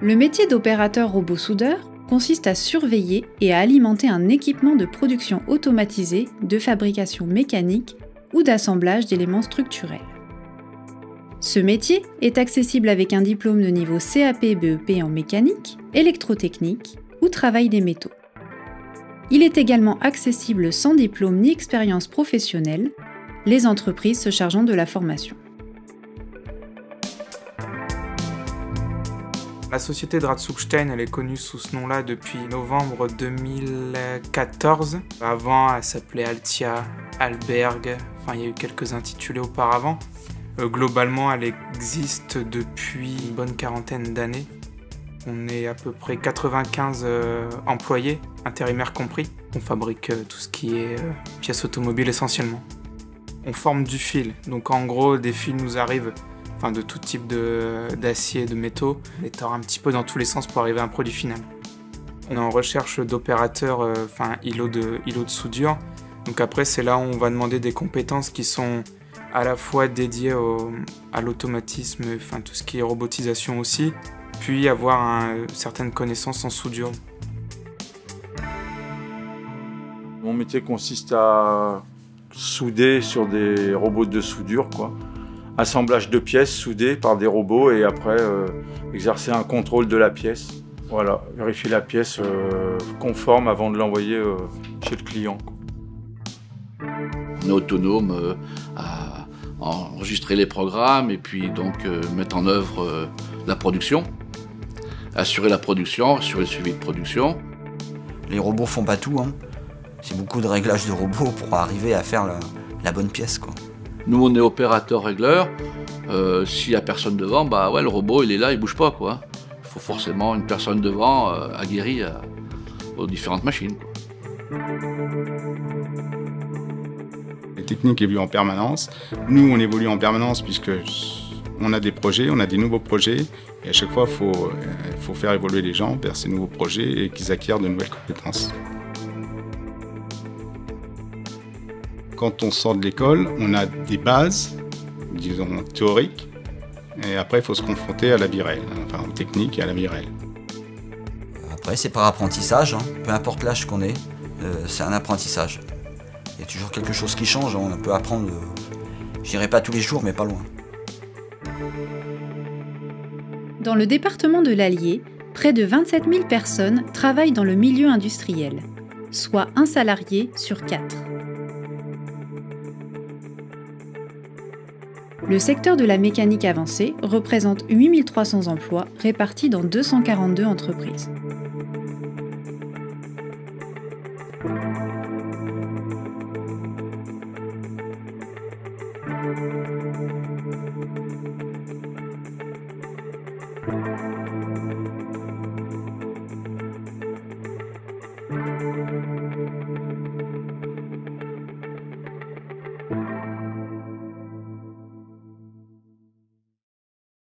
Le métier d'opérateur robot-soudeur consiste à surveiller et à alimenter un équipement de production automatisé de fabrication mécanique ou d'assemblage d'éléments structurels. Ce métier est accessible avec un diplôme de niveau CAP-BEP en mécanique, électrotechnique ou travail des métaux. Il est également accessible sans diplôme ni expérience professionnelle, les entreprises se chargeant de la formation. La société Drahtsugstein, elle est connue sous ce nom-là depuis novembre 2014. Avant, elle s'appelait Altia, Alberg, enfin il y a eu quelques intitulés auparavant. Globalement, elle existe depuis une bonne quarantaine d'années. On est à peu près 95 employés, intérimaires compris. On fabrique tout ce qui est pièces automobiles essentiellement. On forme du fil, donc en gros des fils nous arrivent de tout type d'acier, de métaux, et tord un petit peu dans tous les sens pour arriver à un produit final. On est en recherche d'opérateurs, îlots de soudure. Donc après, c'est là où on va demander des compétences qui sont à la fois dédiées à l'automatisme, tout ce qui est robotisation aussi, puis avoir certaines connaissances en soudure. Mon métier consiste à souder sur des robots de soudure, quoi. Assemblage de pièces soudées par des robots et après exercer un contrôle de la pièce. Voilà, vérifier la pièce conforme avant de l'envoyer chez le client. On est autonome à enregistrer les programmes et puis donc mettre en œuvre la production, assurer la production, assurer le suivi de production. Les robots font pas tout, hein. C'est beaucoup de réglages de robots pour arriver à faire la bonne pièce, quoi. Nous, on est opérateur-régleur. S'il n'y a personne devant, le robot, il est là, il ne bouge pas, quoi. Il faut forcément une personne devant, aguerrie aux différentes machines, quoi. La technique évolue en permanence. Nous, on évolue en permanence puisque on a des projets, on a des nouveaux projets. Et à chaque fois, il faut faire évoluer les gens vers ces nouveaux projets et qu'ils acquièrent de nouvelles compétences. Quand on sort de l'école, on a des bases, disons, théoriques, et après, il faut se confronter à la vie réelle, aux techniques et à la vie réelle. Après, c'est par apprentissage, hein. Peu importe l'âge qu'on est, c'est un apprentissage. Il y a toujours quelque chose qui change, on peut apprendre, je dirais pas tous les jours, mais pas loin. Dans le département de l'Allier, près de 27 000 personnes travaillent dans le milieu industriel, soit un salarié sur 4. Le secteur de la mécanique avancée représente 8 300 emplois répartis dans 242 entreprises.